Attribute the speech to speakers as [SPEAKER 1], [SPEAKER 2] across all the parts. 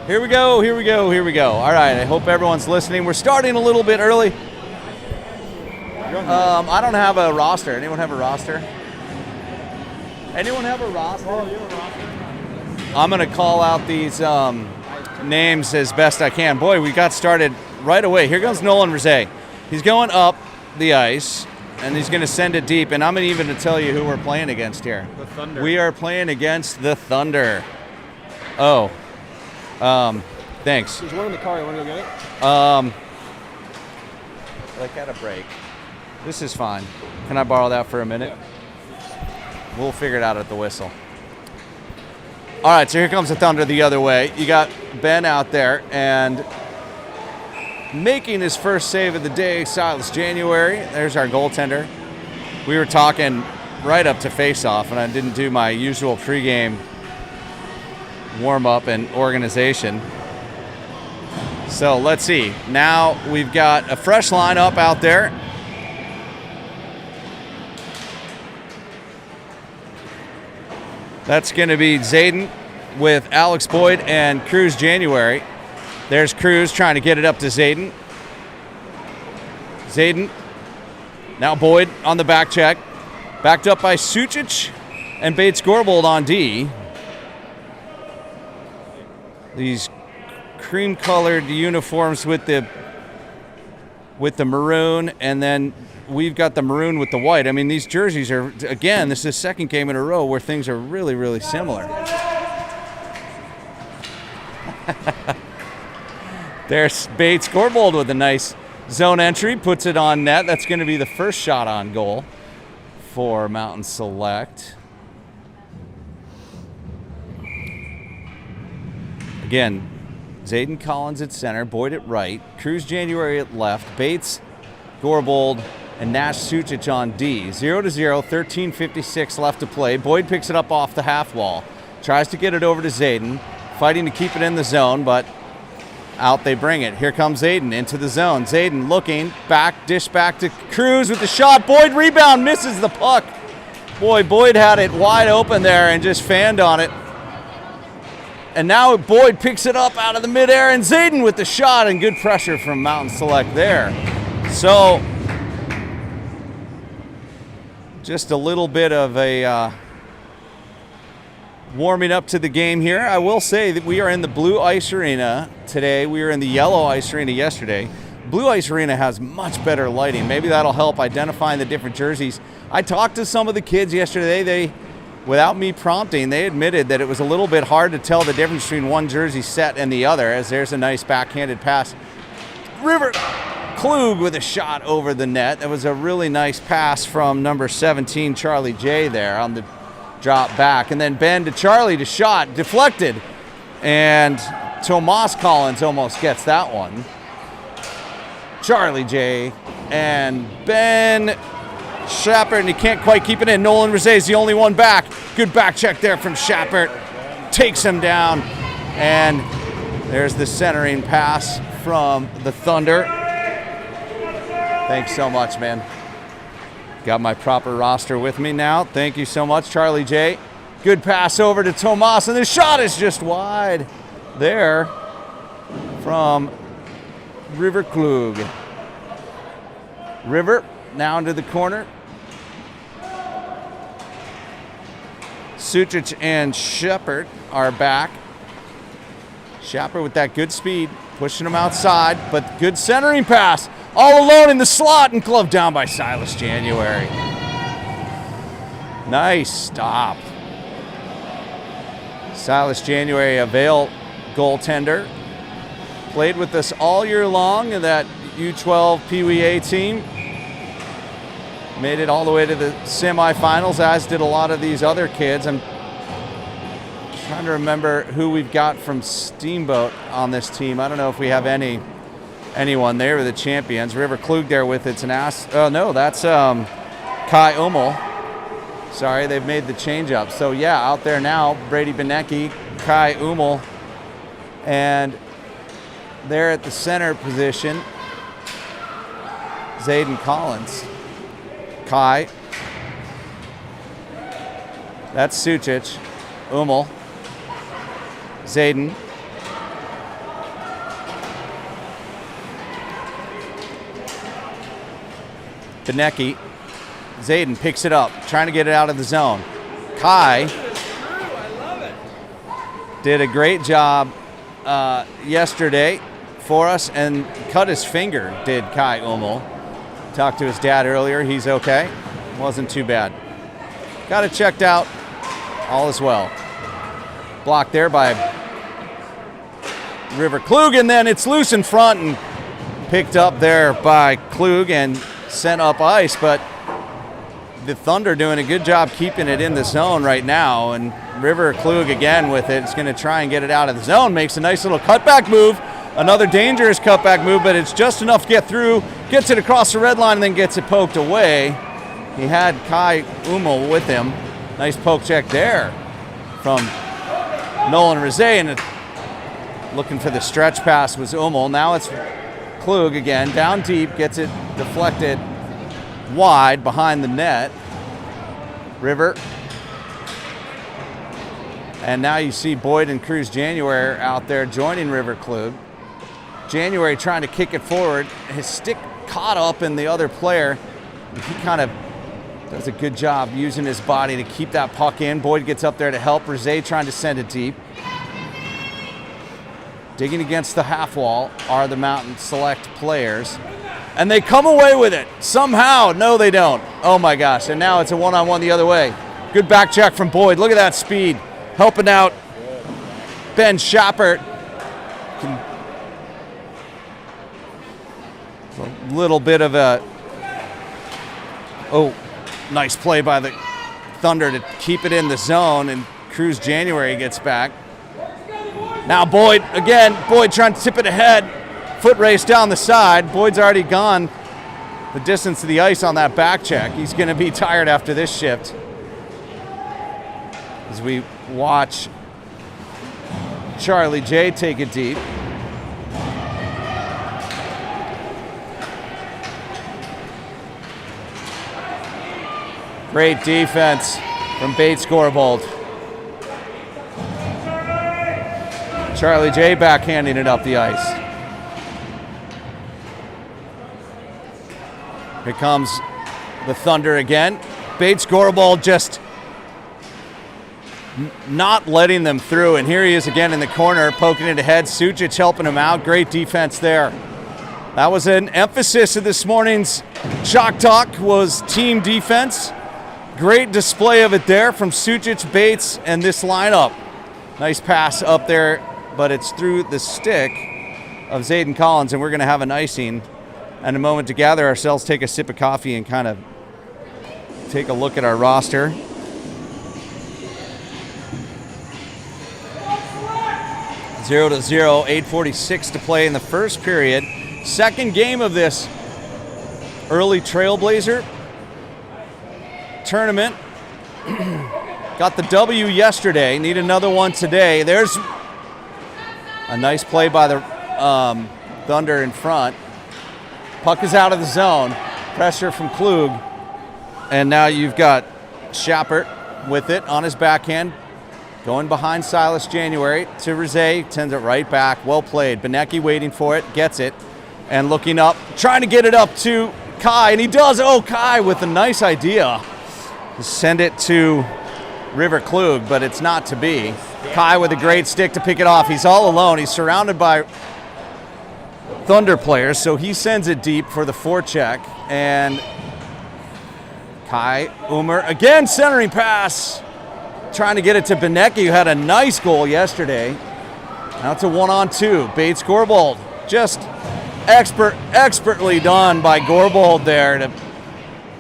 [SPEAKER 1] Here we go, here we go, here we go. All right, I hope everyone's listening. We're starting a little bit early. I don't have a roster. Anyone have a roster? Anyone have a roster?
[SPEAKER 2] Oh, you have a roster?
[SPEAKER 1] I'm going to call out these names as best I can. Boy, we got started right away. Here goes Nolan Rizet. He's going up the ice, and he's going to send it deep. And I'm going to even tell you who we're playing against here.
[SPEAKER 2] The Thunder.
[SPEAKER 1] We are playing against the Thunder. Oh. Thanks.
[SPEAKER 2] There's one in the car. You want to go get it?
[SPEAKER 1] Like at a break. This is fine. Can I borrow that for a minute?
[SPEAKER 2] Yeah.
[SPEAKER 1] We'll figure it out at the whistle. All right, so here comes the Thunder the other way. You got Ben out there, and making his first save of the day, Silas January. There's our goaltender. We were talking right up to face-off, and I didn't do my usual pregame warm-up and organization. So let's see. Now we've got a fresh lineup out there. That's going to be Zayden with Alex Boyd and Cruz January. There's Cruz trying to get it up to Zayden. Zayden. Now Boyd on the back check. Backed up by Sucic and Bates Gorbold on D. These cream-colored uniforms with the maroon, and then we've got the maroon with the white. I mean, these jerseys are, again, this is the second game in a row where things are really, really similar. There's Bates Gorbold with a nice zone entry, puts it on net. That's going to be the first shot on goal for MTN Select. Again, Zayden Collins at center, Boyd at right, Cruz January at left, Bates, Gorbold, and Nash Sucic on D. 0-0, 13:56 left to play. Boyd picks it up off the half wall, tries to get it over to Zayden, fighting to keep it in the zone, but out they bring it. Here comes Zayden into the zone. Zayden looking, back, dish back to Cruz with the shot. Boyd rebound, misses the puck. Boy, Boyd had it wide open there and just fanned on it. And now Boyd picks it up out of the midair, and Zayden with the shot, and good pressure from MTN Select there. So, just a little bit of a warming up to the game here. I will say that we are in the Blue Ice Arena today. We were in the Yellow Ice Arena yesterday. Blue Ice Arena has much better lighting. Maybe that'll help identifying the different jerseys. I talked to some of the kids yesterday. Without me prompting, they admitted that it was a little bit hard to tell the difference between one jersey set and the other, as there's a nice backhanded pass. River Klug with a shot over the net. That was a really nice pass from number 17, Charlie J, there on the drop back. And then Ben to Charlie to shot, deflected. And Tomas Collins almost gets that one. Charlie J and Ben Schappert, and he can't quite keep it in. Nolan Rizet is the only one back. Good back check there from Schappert. Takes him down. And there's the centering pass from the Thunder. Thanks so much, man. Got my proper roster with me now. Thank you so much, Charlie J. Good pass over to Tomas, and the shot is just wide there from River Klug. River now into the corner. Sucic and Schappert are back. Schappert with that good speed, pushing him outside, but good centering pass. All alone in the slot and gloved down by Silas January. Nice stop. Silas January, a Vail goaltender. Played with us all year long in that U12 Pee Wee A team. Made it all the way to the semifinals, as did a lot of these other kids. I'm trying to remember who we've got from Steamboat on this team. I don't know if we have anyone. They were the champions. River Klug there with it's an ass. Oh no, that's Kai Ummel. Sorry, they've made the change up. So yeah, out there now, Brady Benecki, Kai Ummel, and there at the center position, Zayden Collins. Kai. That's Sucic. Ummel. Zayden. Benecki. Zayden picks it up, trying to get it out of the zone. Kai did a great job yesterday for us and cut his finger, did Kai Ummel. Talked to his dad earlier. He's okay. Wasn't too bad. Got it checked out. All is well. Blocked there by River Klug, and then it's loose in front and picked up there by Klug and sent up ice, but the Thunder doing a good job keeping it in the zone right now, and River Klug again with it. It's going to try and get it out of the zone. Makes a nice little cutback move. Another dangerous cutback move, but it's just enough to get through, gets it across the red line, and then gets it poked away. He had Kai Ummel with him. Nice poke check there from Nolan Rizet, and looking for the stretch pass was Ummel. Now it's Klug again, down deep, gets it deflected wide behind the net. River. And now you see Boyd and Cruz January out there joining River Klug. January trying to kick it forward. His stick caught up in the other player. He kind of does a good job using his body to keep that puck in. Boyd gets up there to help. Rizet trying to send it deep. Digging against the half wall are the MTN Select players. And they come away with it somehow. No, they don't. Oh my gosh. And now it's a one-on-one the other way. Good back check from Boyd. Look at that speed. Helping out Ben Schappert. A little bit of a, nice play by the Thunder to keep it in the zone, and Cruz January gets back. Now Boyd, again, Boyd trying to tip it ahead. Foot race down the side. Boyd's already gone the distance to the ice on that back check. He's going to be tired after this shift. As we watch Charlie J take it deep. Great defense from Bates Gourbold. Charlie J backhanding it up the ice. Here comes the Thunder again. Bates Gourbold just not letting them through, and here he is again in the corner, poking it ahead. Sucic helping him out. Great defense there. That was an emphasis of this morning's Chalk Talk, was team defense. Great display of it there from Sucic, Bates, and this lineup. Nice pass up there, but it's through the stick of Zayden Collins, and we're going to have an icing and a moment to gather ourselves, take a sip of coffee, and kind of take a look at our roster. Zero to zero, 8:46 to play in the first period. Second game of this early Trailblazer tournament. Got the W yesterday, need another one today. There's a nice play by the Thunder in front. Puck is out of the zone. Pressure from Klug. And now you've got Schappert with it on his backhand. Going behind Silas January to Rizet. Sends it right back. Well played. Benecki waiting for it. Gets it. And looking up. Trying to get it up to Kai. And he does. Oh, Kai with a nice idea. Send it to River Klug, but it's not to be. Kai with a great stick to pick it off. He's all alone. He's surrounded by Thunder players, so he sends it deep for the forecheck. And Kai Umer again centering pass, trying to get it to Benecki, who had a nice goal yesterday. Now it's a 1-on-2. Bates Gourbold, just expertly done by Gourbold there to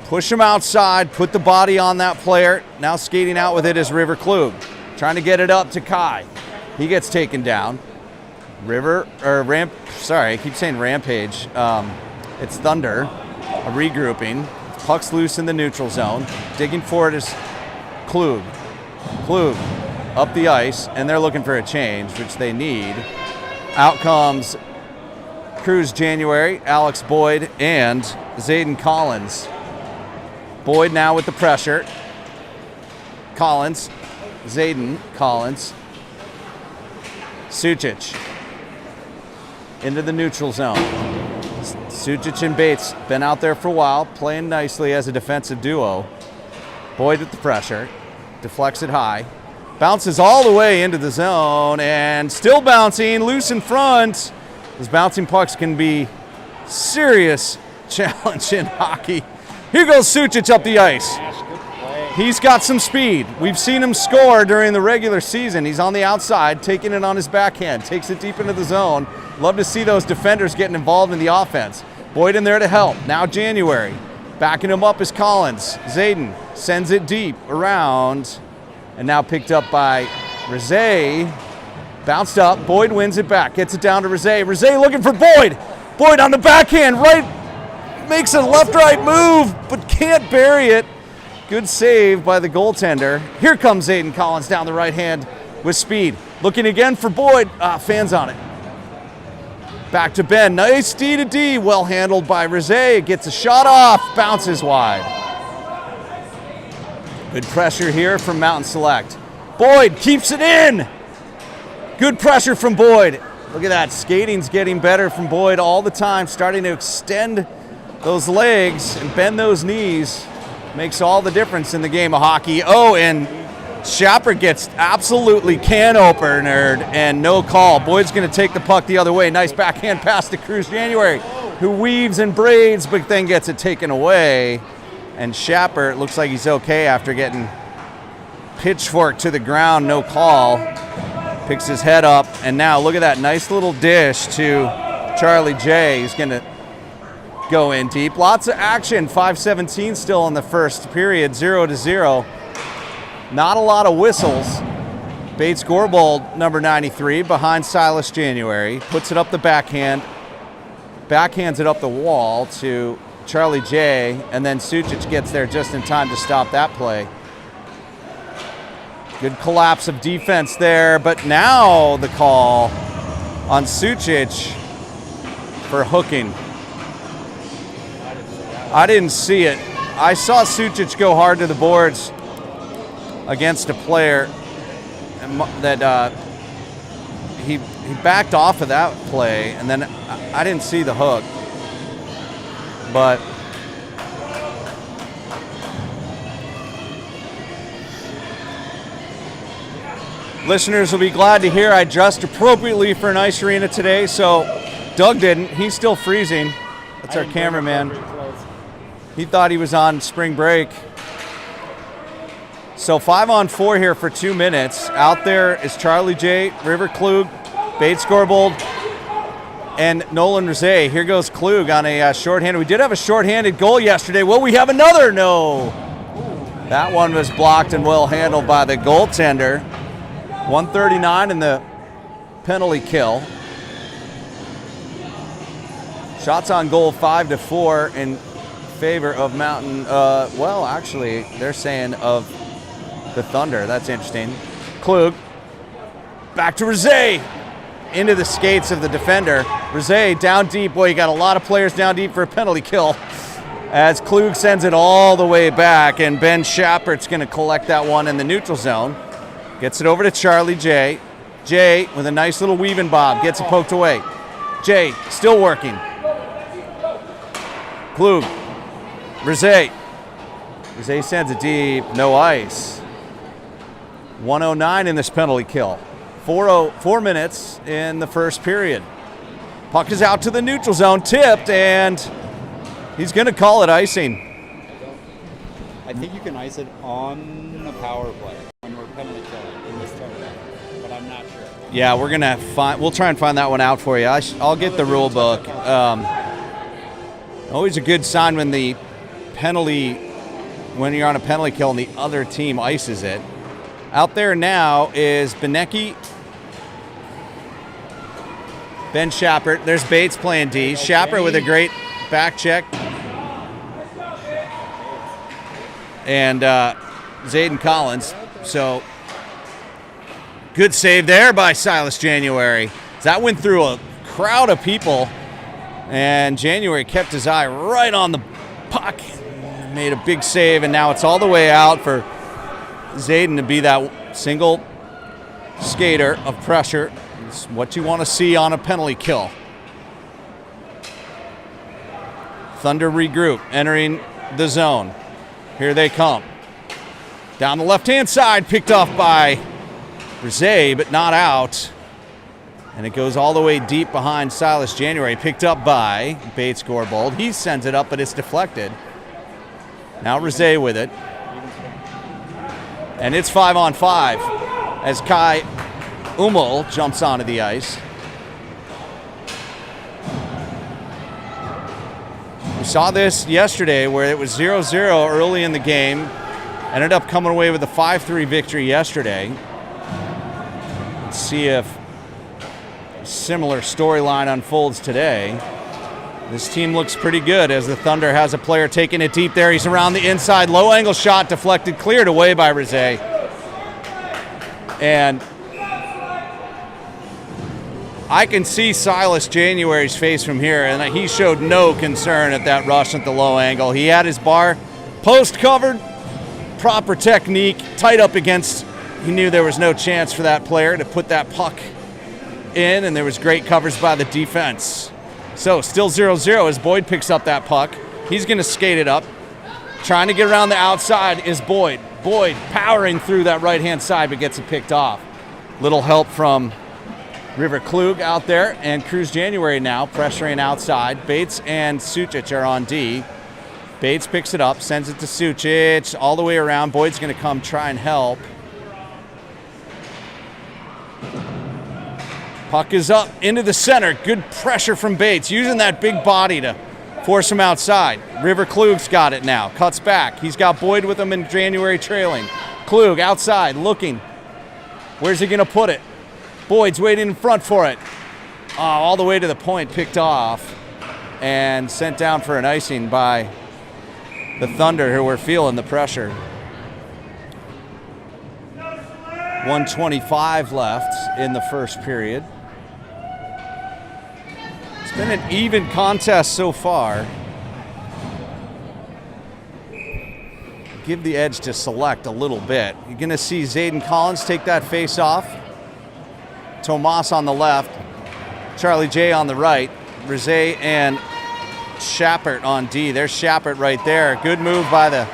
[SPEAKER 1] push him outside, put the body on that player. Now skating out with it is River Klug, trying to get it up to Kai. He gets taken down. I keep saying Rampage. It's Thunder, a regrouping. Puck's loose in the neutral zone. Digging for it is Klug. Klug up the ice, and they're looking for a change, which they need. Out comes Cruz January, Alex Boyd, and Zayden Collins. Boyd now with the pressure. Collins, Zayden Collins. Sucic into the neutral zone. Sucic and Bates been out there for a while, playing nicely as a defensive duo. Boyd with the pressure, deflects it high, bounces all the way into the zone, and still bouncing, loose in front. Those bouncing pucks can be serious challenge in hockey. Here goes Sucic up the ice. He's got some speed. We've seen him score during the regular season. He's on the outside, taking it on his backhand, takes it deep into the zone. Love to see those defenders getting involved in the offense. Boyd in there to help. Now January. Backing him up is Collins. Zayden sends it deep around, and now picked up by Rizet. Bounced up. Boyd wins it back. Gets it down to Rizet. Rizet looking for Boyd. Boyd on the backhand. Right. Makes a left-right move, but can't bury it. Good save by the goaltender. Here comes Zayden Collins down the right hand with speed. Looking again for Boyd. Fans on it. Back to Ben. Nice D to D. Well handled by Rizet. Gets a shot off. Bounces wide. Good pressure here from MTN Select. Boyd keeps it in. Good pressure from Boyd. Look at that. Skating's getting better from Boyd all the time. Starting to extend those legs and bend those knees. Makes all the difference in the game of hockey. Oh, and Schapper gets absolutely can opener and no call. Boyd's going to take the puck the other way. Nice backhand pass to Cruz January, who weaves and braids, but then gets it taken away. And Schapper, it looks like he's okay after getting pitchfork to the ground, no call. Picks his head up, and now look at that nice little dish to Charlie J. He's going to go in deep. Lots of action. 5:17 still in the first period, 0-0. Not a lot of whistles. Bates Gourbold, number 93, behind Silas January. Puts it up the backhand. Backhands it up the wall to Charlie J. And then Sucic gets there just in time to stop that play. Good collapse of defense there. But now the call on Sucic for hooking. I didn't see it. I saw Sucic go hard to the boards against a player that he backed off of that play, and then I didn't see the hook. But listeners will be glad to hear I dressed appropriately for an ice arena today, so Doug didn't. He's still freezing. That's our cameraman. He thought he was on spring break. So 5-on-4 here for 2 minutes. Out there is Charlie J, River Klug, Bates Gourbold, and Nolan Rizet. Here goes Klug on a shorthanded. We did have a shorthanded goal yesterday. Will we have another? No. That one was blocked and well handled by the goaltender. 139 in the penalty kill. Shots on goal 5-4 in favor of Mountain. Well, actually, they're saying of the Thunder. That's interesting. Klug back to Rizet into the skates of the defender. Rizet down deep. Boy, you got a lot of players down deep for a penalty kill. As Klug sends it all the way back, and Ben Schappert's going to collect that one in the neutral zone. Gets it over to Charlie J. J with a nice little weave and bob. Gets it poked away. J still working. Klug. Rizet. Rizet sends it deep. No ice. 109 in this penalty kill. 4 minutes in the first period. Puck is out to the neutral zone. Tipped, and he's going to call it icing.
[SPEAKER 3] I think you can ice it on the power play when we're penalty killing in this tournament, but I'm not sure.
[SPEAKER 1] Yeah, we're going to find. We'll try and find that one out for you. I'll get the rule book. Always a good sign when the penalty, when you're on a penalty kill and the other team ices it. Out there now is Benecki, Ben Schappert. There's Bates playing D. Schappert with a great back check. And Zayden Collins. So good save there by Silas January. That went through a crowd of people, and January kept his eye right on the puck. Made a big save, and now it's all the way out for Zayden to be that single skater of pressure. It's what you want to see on a penalty kill. Thunder regroup, entering the zone. Here they come. Down the left-hand side, picked off by Rizé, but not out. And it goes all the way deep behind Silas January, picked up by Bates Gorbold. He sends it up, but it's deflected. Now Rizé with it. And it's 5-on-5 as Kai Umel jumps onto the ice. We saw this yesterday where it was 0-0 early in the game. Ended up coming away with a 5-3 victory yesterday. Let's see if a similar storyline unfolds today. This team looks pretty good as the Thunder has a player taking it deep there. He's around the inside. Low angle shot deflected, cleared away by Rizé. And I can see Silas January's face from here, and he showed no concern at that rush at the low angle. He had his bar post covered, proper technique, tight up against. He knew there was no chance for that player to put that puck in, and there was great coverage by the defense. So still 0-0 as Boyd picks up that puck. He's going to skate it up. Trying to get around the outside is Boyd. Boyd powering through that right-hand side, but gets it picked off. Little help from River Klug out there, and Cruz January now pressuring outside. Bates and Sucic are on D. Bates picks it up, sends it to Sucic all the way around. Boyd's going to come try and help. Puck is up into the center. Good pressure from Bates, using that big body to force him outside. River Klug's got it now. Cuts back. He's got Boyd with him in January trailing. Klug outside looking. Where's he going to put it? Boyd's waiting in front for it. All the way to the point, picked off and sent down for an icing by the Thunder, who were feeling the pressure. 1:25 left in the first period. It's been an even contest so far. Give the edge to Select a little bit. You're going to see Zayden Collins take that face off. Tomas on the left, Charlie J on the right, Rizé and Schappert on D. There's Schappert right there. Good move by the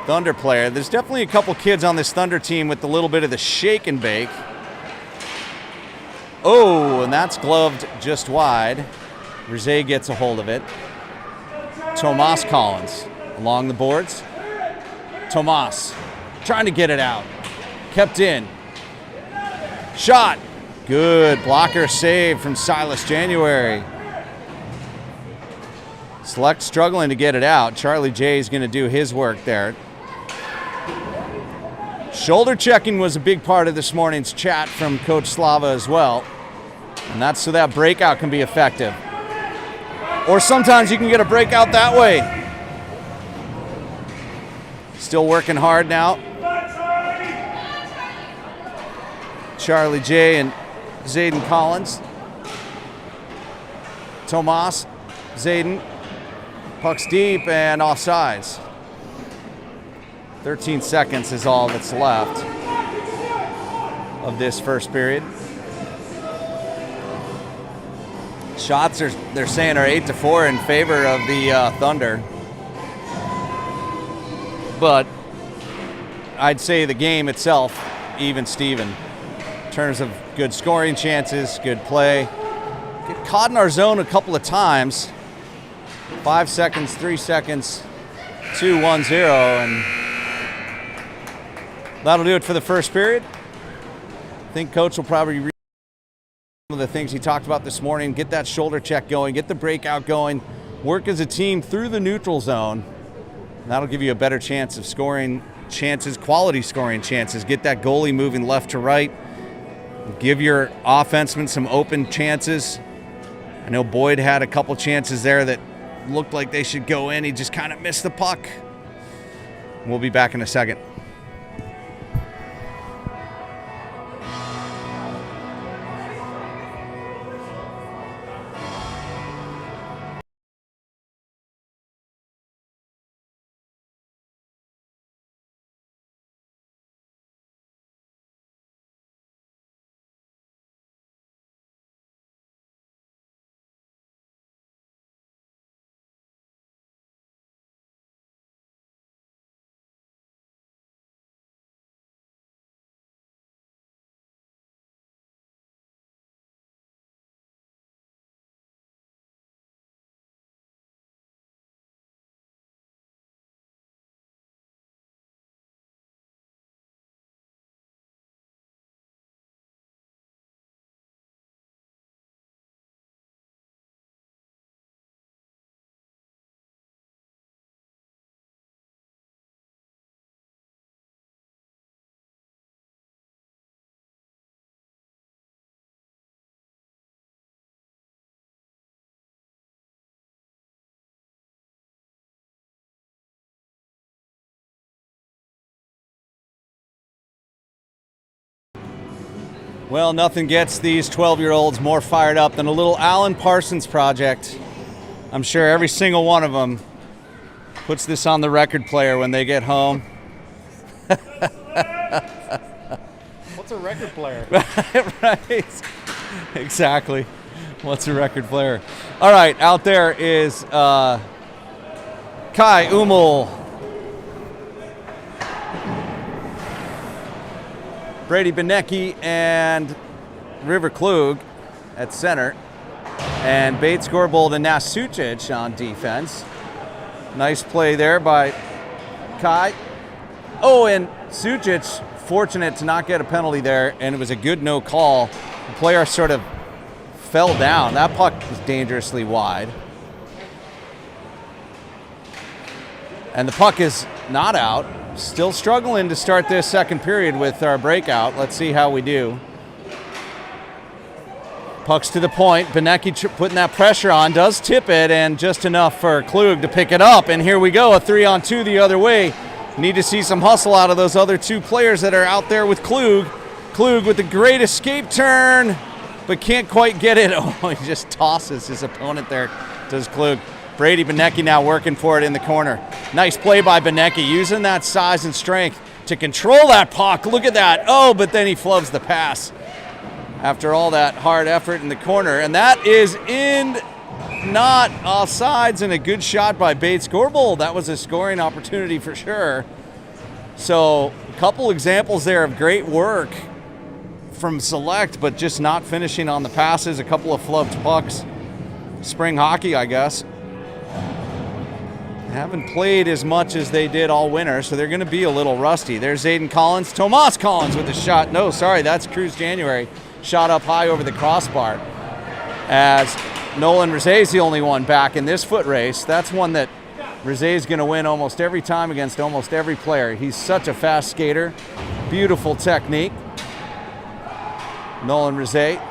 [SPEAKER 1] Thunder player. There's definitely a couple kids on this Thunder team with a little bit of the shake and bake. Oh, and that's gloved just wide. Rizé gets a hold of it. Tomas Collins along the boards. Tomas trying to get it out. Kept in. Shot. Good blocker save from Silas January. Select struggling to get it out. Charlie J is going to do his work there. Shoulder checking was a big part of this morning's chat from Coach Slava as well. And that's so that breakout can be effective. Or sometimes you can get a breakout that way. Still working hard now. Charlie J and Zayden Collins. Tomas, Zayden, puck's deep and offsides. 13 seconds is all that's left of this first period. Shots they're saying are 8-4 in favor of the Thunder. But I'd say the game itself, even Steven. In terms of good scoring chances, good play. Get caught in our zone a couple of times. 5 seconds, 3 seconds, 2-1-0, and that'll do it for the first period. I think Coach will probably read some of the things he talked about this morning. Get that shoulder check going, get the breakout going, work as a team through the neutral zone. And that'll give you a better chance of scoring chances, quality scoring chances. Get that goalie moving left to right. Give your offensemen some open chances. I know Boyd had a couple chances there that looked like they should go in. He just kind of missed the puck. We'll be back in a second. Well, nothing gets these 12-year-olds more fired up than a little Alan Parsons project. I'm sure every single one of them puts this on the record player when they get home.
[SPEAKER 3] What's a record player?
[SPEAKER 1] Right. Exactly. What's a record player? All right, out there is Kai Umel, Brady Benecki, and River Klug at center, and Bates, Gorbold, and Nasucic on defense. Nice play there by Kai. Oh, and Sucic, fortunate to not get a penalty there, and it was a good no call. The player sort of fell down. That puck was dangerously wide. And the puck is not out. Still struggling to start this second period with our breakout. Let's see how we do. Puck's to the point. Benecki putting that pressure on, does tip it, and just enough for Klug to pick it up. And here we go, a 3-on-2 the other way. Need to see some hustle out of those other two players that are out there with Klug. Klug with the great escape turn, but can't quite get it. Oh, he just tosses his opponent there, does Klug. Brady Benecki now working for it in the corner. Nice play by Benecki, using that size and strength to control that puck. Look at that. Oh, but then he flubs the pass after all that hard effort in the corner. And that is in, not offsides, and a good shot by Bates Gorbold. That was a scoring opportunity for sure. So a couple examples there of great work from Select, but just not finishing on the passes. A couple of flubbed pucks. Spring hockey, I guess. Haven't played as much as they did all winter, so they're going to be a little rusty. There's Zayden Collins. Tomas Collins with a shot. No, sorry, that's Cruz January. Shot up high over the crossbar. As Nolan Rizé's the only one back in this foot race. That's one that Rizé's going to win almost every time against almost every player. He's such a fast skater. Beautiful technique. Nolan Rizé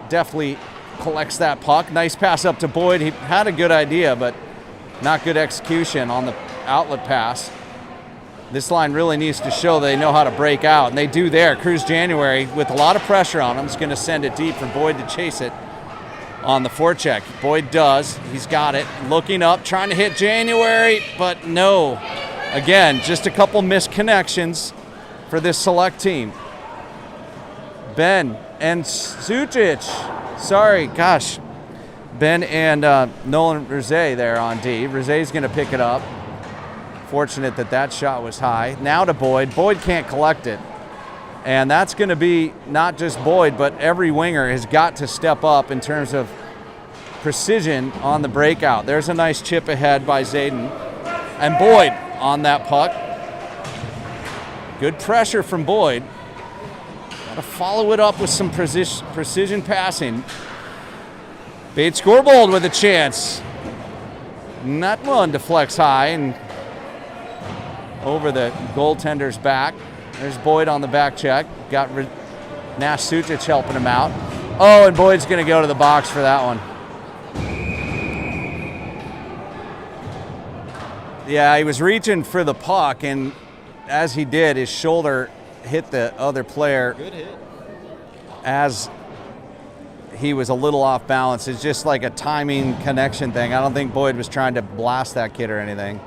[SPEAKER 1] definitely collects that puck. Nice pass up to Boyd. He had a good idea, but not good execution on the outlet pass. This line really needs to show they know how to break out, and they do there. Cruz January, with a lot of pressure on him, is going to send it deep for Boyd to chase it on the forecheck. Boyd does. He's got it. Looking up, trying to hit January, but no. Again, just a couple missed connections for this Select team. Ben and Sucic. Sorry, gosh. Ben and Nolan Rizé there on D. Rizé's going to pick it up. Fortunate that that shot was high. Now to Boyd. Boyd can't collect it. And that's going to be not just Boyd, but every winger has got to step up in terms of precision on the breakout. There's a nice chip ahead by Zayden. And Boyd on that puck. Good pressure from Boyd. Got to follow it up with some precision passing. Bates Gorbold with a chance. That one deflects high and over the goaltender's back. There's Boyd on the back check. Got Nasucic helping him out. Oh, and Boyd's going to go to the box for that one. Yeah, he was reaching for the puck, and as he did, his shoulder hit the other player.
[SPEAKER 3] Good hit.
[SPEAKER 1] As he was a little off balance. It's just like a timing connection thing. I don't think Boyd was trying to blast that kid or anything.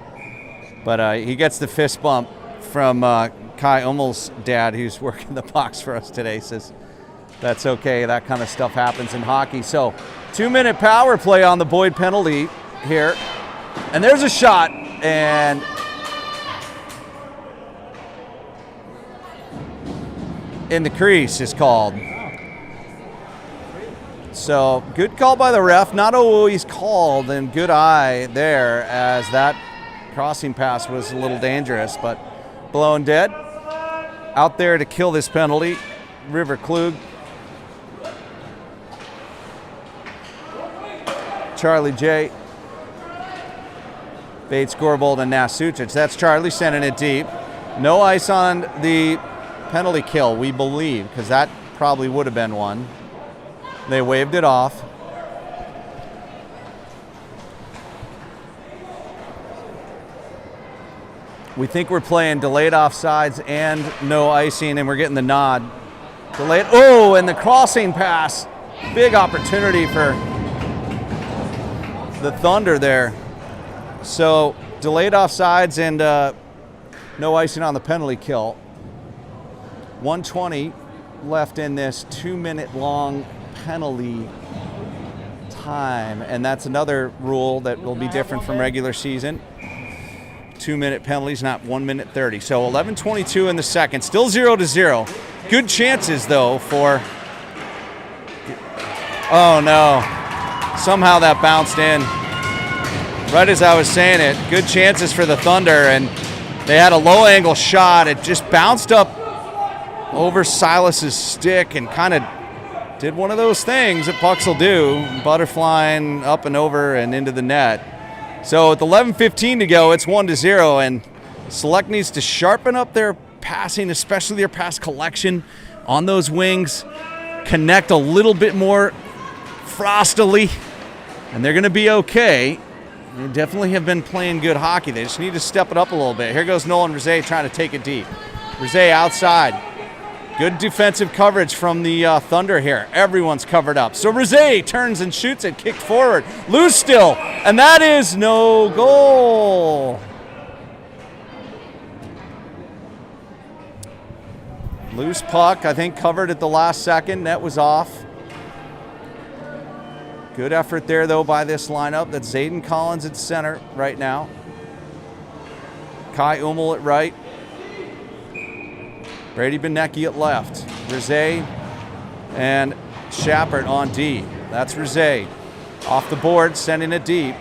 [SPEAKER 1] But he gets the fist bump from Kai Umel's dad, who's working the box for us today. Says that's okay. That kind of stuff happens in hockey. So 2-minute power play on the Boyd penalty here. And there's a shot. And in the crease is called. So good call by the ref, not always called, and good eye there as that crossing pass was a little dangerous, but blown dead. Out there to kill this penalty, River Klug. Charlie J. Bates Gorbold and Nasucic. That's Charlie sending it deep. No ice on the penalty kill, we believe, because that probably would have been one. They waved it off. We think we're playing delayed offsides and no icing, and we're getting the nod Delayed. Oh, and the crossing pass. Big opportunity for the Thunder there. So delayed offsides and no icing on the penalty kill. 1:20 left in this 2-minute long penalty time. And that's another rule that will be different from regular season. 2-minute penalties, not 1 minute 30. So 11:22 in the second, still 0-0. Good chances though for, oh no, somehow that bounced in. Right as I was saying it, good chances for the Thunder, and they had a low angle shot. It just bounced up over Silas's stick and kind of did one of those things that pucks will do, butterflying up and over and into the net. So with 11:15 to go, it's 1-0, and Select needs to sharpen up their passing, especially their pass collection on those wings, connect a little bit more frostily, and they're going to be okay. They definitely have been playing good hockey. They just need to step it up a little bit. Here goes Nolan Rizet trying to take it deep. Rizet outside. Good defensive coverage from the Thunder here. Everyone's covered up. So Rizet turns and shoots it, kicked forward. Loose still, and that is no goal. Loose puck, I think covered at the last second. Net was off. Good effort there, though, by this lineup. That's Zayden Collins at center right now. Kai Ummel at right. Brady Benecki at left. Rizet and Shepard on D. That's Rizet. Off the board, sending it deep.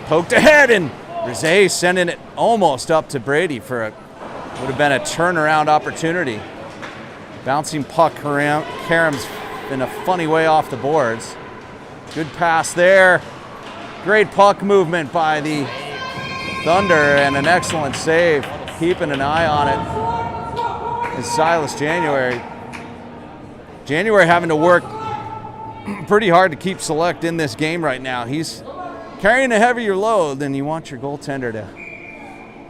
[SPEAKER 1] Poked ahead, and Rizet sending it almost up to Brady for a, would have been a turnaround opportunity. Bouncing puck, Karam's in a funny way off the boards. Good pass there. Great puck movement by the Thunder and an excellent save. Keeping an eye on it is Silas January. January having to work pretty hard to keep Select in this game right now. He's carrying a heavier load than you want your goaltender to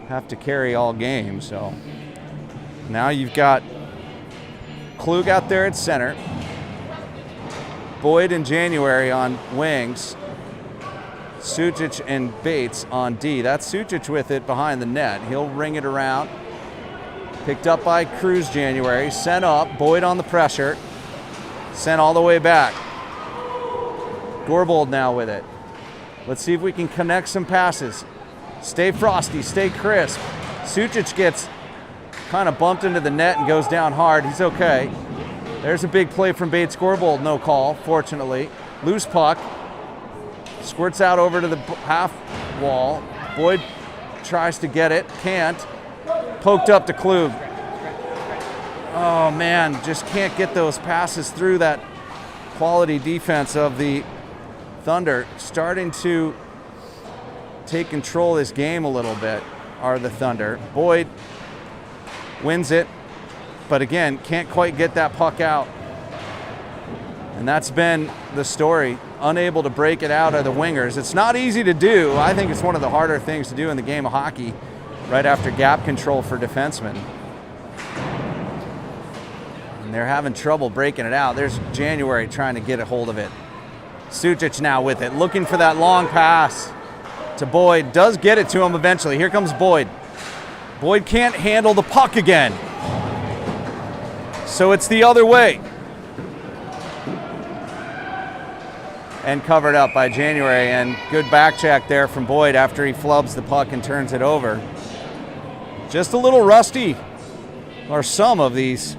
[SPEAKER 1] have to carry all game. So now you've got Klug out there at center. Boyd and January on wings. Sucic and Bates on D. That's Sucic with it behind the net. He'll ring it around. Picked up by Cruz January. Sent up. Boyd on the pressure. Sent all the way back. Gorbold now with it. Let's see if we can connect some passes. Stay frosty. Stay crisp. Sucic gets kind of bumped into the net and goes down hard. He's okay. There's a big play from Bates. Gorbold, no call, fortunately. Loose puck. Squirts out over to the half wall. Boyd tries to get it, can't. Poked up to Klug. Oh man, just can't get those passes through that quality defense of the Thunder. Starting to take control of this game a little bit are the Thunder. Boyd wins it, but again, can't quite get that puck out. And that's been the story. Unable to break it out of the wingers. It's not easy to do. I think it's one of the harder things to do in the game of hockey right after gap control for defensemen. And they're having trouble breaking it out. There's January trying to get a hold of it. Sucic now with it, looking for that long pass to Boyd. Does get it to him eventually. Here comes Boyd. Boyd can't handle the puck again. So it's the other way. And covered up by January, and good back check there from Boyd after he flubs the puck and turns it over. Just a little rusty, or some of these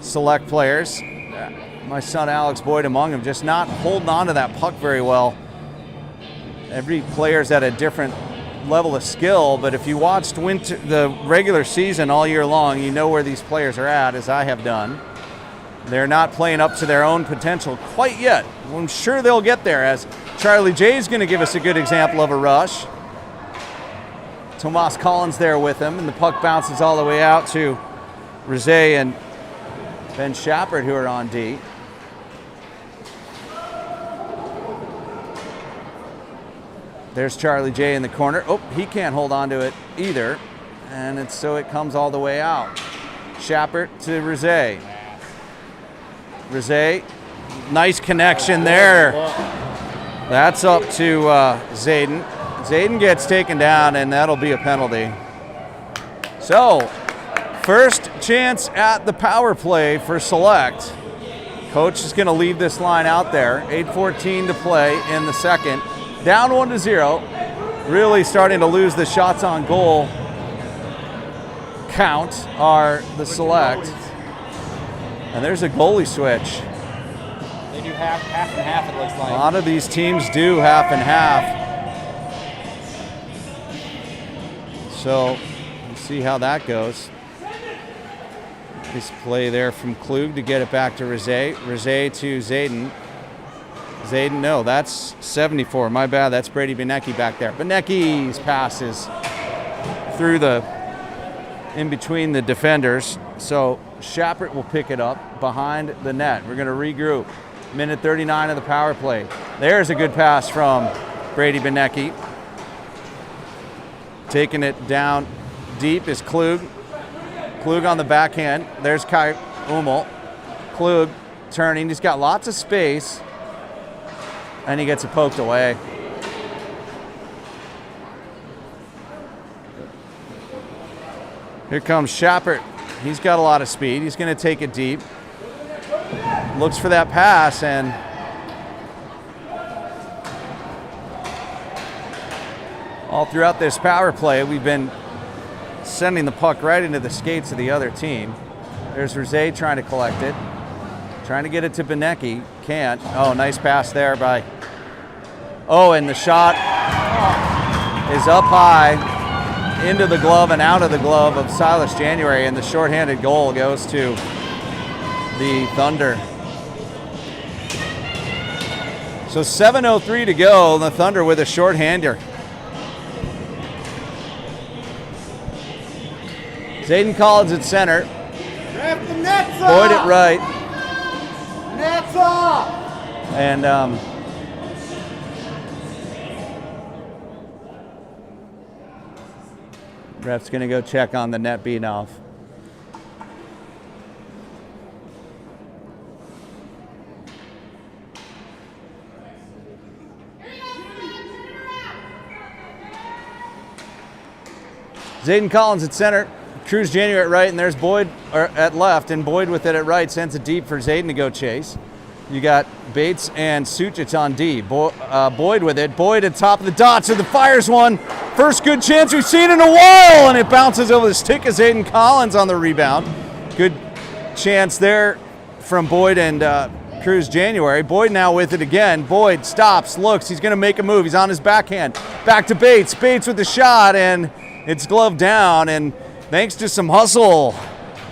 [SPEAKER 1] Select players. My son Alex Boyd among them, just not holding on to that puck very well. Every player's at a different level of skill, but if you watched the regular season all year long, you know where these players are at, as I have done. They're not playing up to their own potential quite yet. I'm sure they'll get there, as Charlie J is going to give us a good example of a rush. Tomas Collins there with him, and the puck bounces all the way out to Rizet and Ben Shepard, who are on D. There's Charlie J in the corner. Oh, he can't hold on to it either, and so it comes all the way out. Schappert to Rizet. Rizet, nice connection there. That's up to Zayden. Zayden gets taken down, and that'll be a penalty. So, first chance at the power play for Select. Coach is going to leave this line out there. 8:14 to play in the second. Down 1-0. Really starting to lose the shots on goal count are the Select. And there's a goalie switch.
[SPEAKER 3] They do half and half, it looks like.
[SPEAKER 1] A lot of these teams do half and half. So, we'll see how that goes. Nice play there from Klug to get it back to Rizet. Rizet to Zayden. Zayden, no, that's 74. My bad, that's Brady Benecki back there. Benecki's passes through in between the defenders. So Schappert will pick it up behind the net. We're going to regroup. Minute 39 of the power play. There's a good pass from Brady Benecki. Taking it down deep is Klug. Klug on the backhand. There's Kai Hummel. Klug turning. He's got lots of space. And he gets it poked away. Here comes Schappert. He's got a lot of speed. He's going to take it deep. Looks for that pass, and all throughout this power play, we've been sending the puck right into the skates of the other team. There's Rizet trying to collect it. Trying to get it to Benecki. Can't. Oh, nice pass there by... Oh, and the shot is up high into the glove and out of the glove of Silas January, and the shorthanded goal goes to the Thunder. So 7:03 to go, the Thunder with a shorthander. Zayden Collins at center. Boyd at right.
[SPEAKER 2] Nets off!
[SPEAKER 1] And ref's going to go check on the net being off. Zayden Collins at center. Cruz January at right, and there's Boyd at left, and Boyd with it at right sends it deep for Zayden to go chase. You got Bates and Sucic on D. Boyd with it. Boyd at top of the dots, and the fires one. First good chance we've seen in a while, and it bounces over the stick of Zayden Collins on the rebound. Good chance there from Boyd and Cruz January. Boyd now with it again. Boyd stops, looks, he's going to make a move. He's on his backhand. Back to Bates. Bates with the shot, and it's gloved down, and thanks to some hustle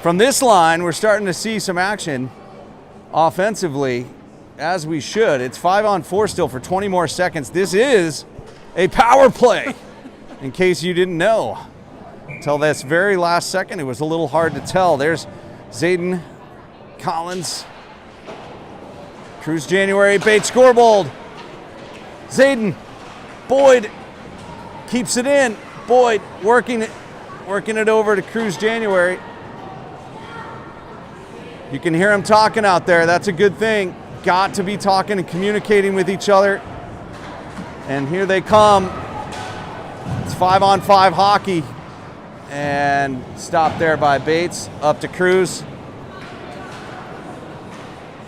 [SPEAKER 1] from this line, we're starting to see some action offensively, as we should. It's 5-on-4 still for 20 more seconds. This is a power play, in case you didn't know. Until this very last second, it was a little hard to tell. There's Zayden Collins. Cruz January, Bates scoreboard. Zayden, Boyd keeps it in. Boyd working it over to Cruz January. You can hear him talking out there. That's a good thing. Got to be talking and communicating with each other. And here they come. It's 5-on-5 hockey. And stopped there by Bates. Up to Cruz.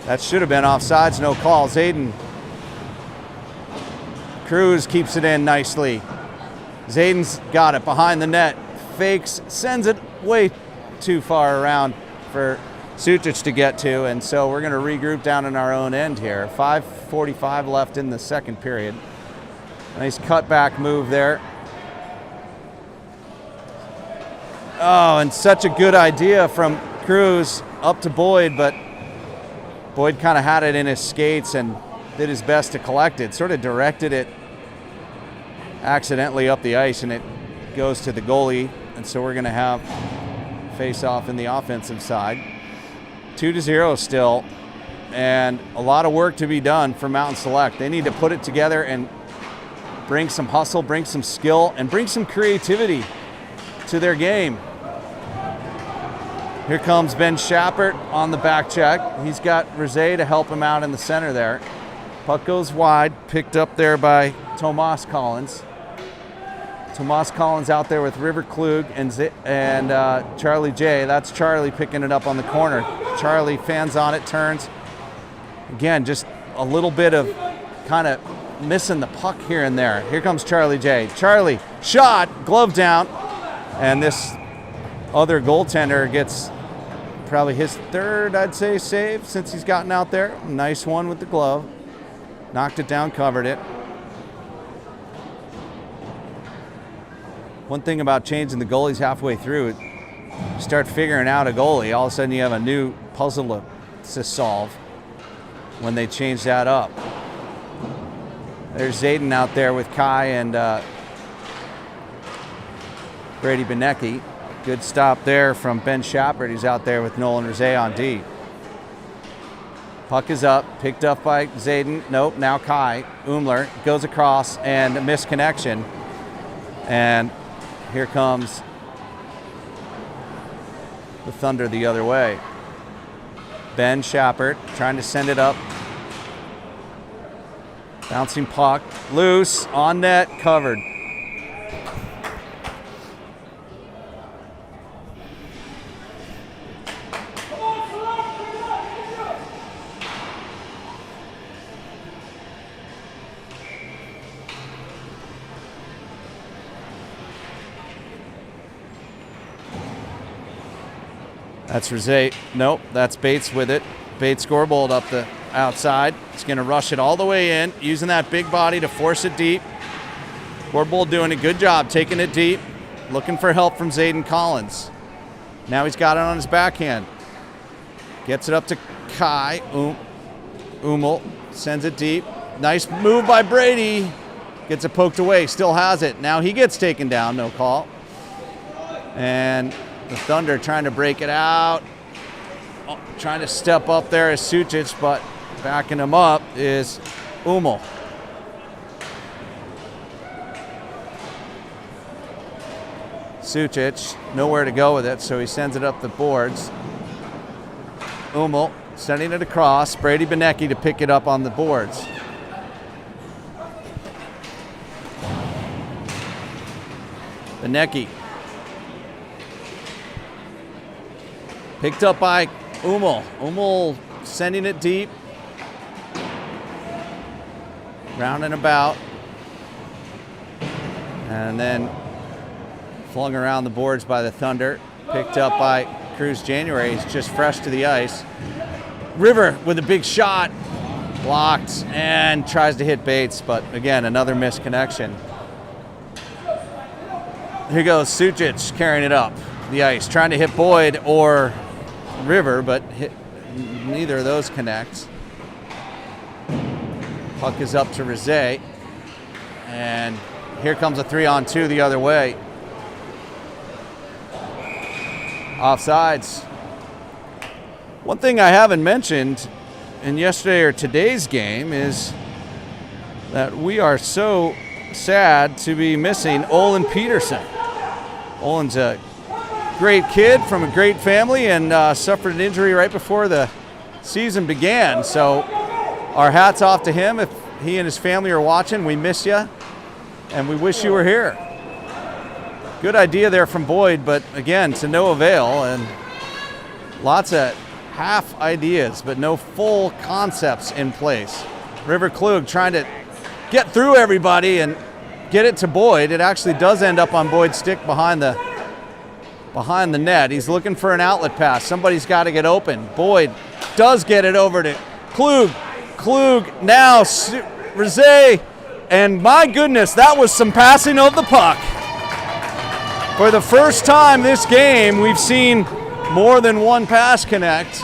[SPEAKER 1] That should have been offsides. No call. Zayden. Cruz keeps it in nicely. Zayden's got it behind the net. Fakes, sends it way too far around for Sucic to get to, and so we're going to regroup down in our own end here. 5:45 left in the second period. Nice cutback move there. Oh, and such a good idea from Cruz up to Boyd, but Boyd kind of had it in his skates and did his best to collect it. Sort of directed it accidentally up the ice, and it goes to the goalie, and so we're going to have face-off in the offensive side. 2-0 still, and a lot of work to be done for Mountain Select. They need to put it together and bring some hustle, bring some skill, and bring some creativity to their game. Here comes Ben Schappert on the back check. He's got Rosé to help him out in the center there. Puck goes wide, picked up there by Tomas Collins. Tomas Collins out there with River Klug and Charlie J. That's Charlie picking it up on the corner. Charlie fans on it, turns. Again, just a little bit of kind of missing the puck here and there. Here comes Charlie J. Charlie, shot, glove down, and this other goaltender gets probably his third, I'd say, save since he's gotten out there. Nice one with the glove. Knocked it down, covered it. One thing about changing the goalies halfway through, you start figuring out a goalie, all of a sudden you have a new puzzle to solve when they change that up. There's Zayden out there with Kai and Brady Benecki. Good stop there from Ben Schappert. He's out there with Nolan Rosé on D. Puck is up, picked up by Zayden. Nope, now Kai. Umler goes across and a missed connection. And here comes the Thunder the other way. Ben Schappert trying to send it up. Bouncing puck, loose, on net, covered. That's Rosé. Nope, that's Bates with it. Bates scoreboard up the outside. He's going to rush it all the way in, using that big body to force it deep. Scoreboard doing a good job, taking it deep, looking for help from Zayden Collins. Now he's got it on his backhand. Gets it up to Kai. Umel sends it deep. Nice move by Brady. Gets it poked away, still has it. Now he gets taken down, no call. And the Thunder trying to break it out. Oh, trying to step up there is Sucic, but backing him up is Umel. Sucic, nowhere to go with it, so he sends it up the boards. Umel sending it across. Brady Benecki to pick it up on the boards. Benecki. Picked up by Umel. Umel sending it deep. Round and about. And then flung around the boards by the Thunder. Picked up by Cruz January. He's just fresh to the ice. River with a big shot. Blocked and tries to hit Bates, but again, another missed connection. Here goes Sucic carrying it up the ice, trying to hit Boyd or River, but neither of those connects. Puck is up to Rosé, and here comes a 3-on-2 the other way. Offsides. One thing I haven't mentioned in yesterday or today's game is that we are so sad to be missing Olin Peterson. Olin's a great kid from a great family and suffered an injury right before the season began. So our hats off to him. If he and his family are watching, we miss you and we wish you were here. Good idea there from Boyd, but again, to no avail, and lots of half ideas, but no full concepts in place. River Klug trying to get through everybody and get it to Boyd. It actually does end up on Boyd's stick behind the net. He's looking for an outlet pass. Somebody's got to get open. Boyd does get it over to Klug. Klug now, Rosé, and my goodness, that was some passing of the puck. For the first time this game, we've seen more than one pass connect.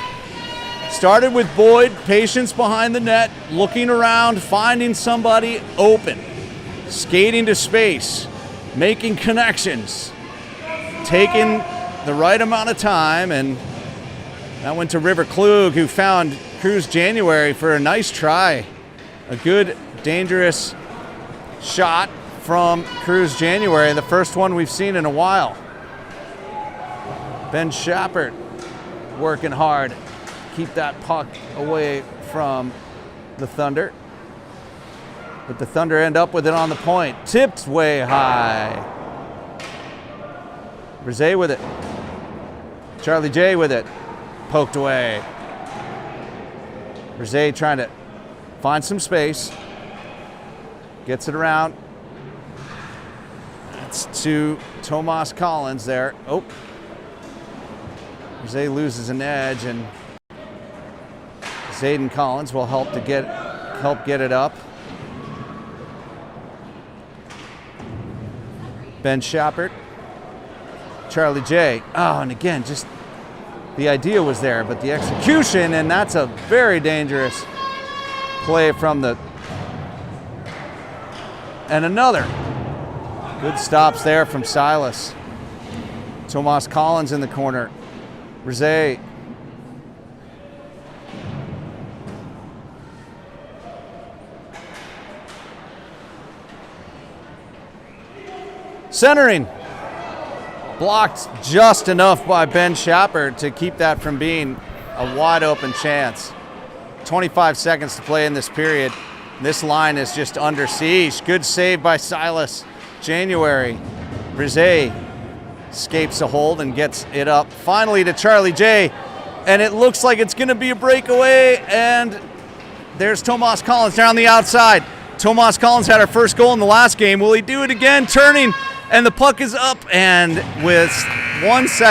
[SPEAKER 1] Started with Boyd, patience behind the net, looking around, finding somebody open, skating to space, making connections, taking the right amount of time, and that went to River Klug, who found Cruz January for a nice try. A good, dangerous shot from Cruz January, the first one we've seen in a while. Ben Schappert working hard. Keep that puck away from the Thunder. But the Thunder end up with it on the point. Tipped way high. Brzee with it. Charlie J with it. Poked away. Brzee trying to find some space. Gets it around. It's to Tomas Collins there. Oh. Brzee loses an edge, and Zayden Collins will help get it up. Ben Schappert, Charlie J. Oh, and again, just the idea was there, but the execution, and that's a very dangerous play from the. And another. Good stops there from Silas. Tomas Collins in the corner. Brzee. Centering. Blocked just enough by Ben Schappert to keep that from being a wide open chance. 25 seconds to play in this period. This line is just under siege. Good save by Silas. January. Brzee escapes a hold and gets it up finally to Charlie J. And it looks like it's going to be a breakaway. And there's Tomas Collins down the outside. Tomas Collins had our first goal in the last game. Will he do it again? Turning, and the puck is up. And with 1 second.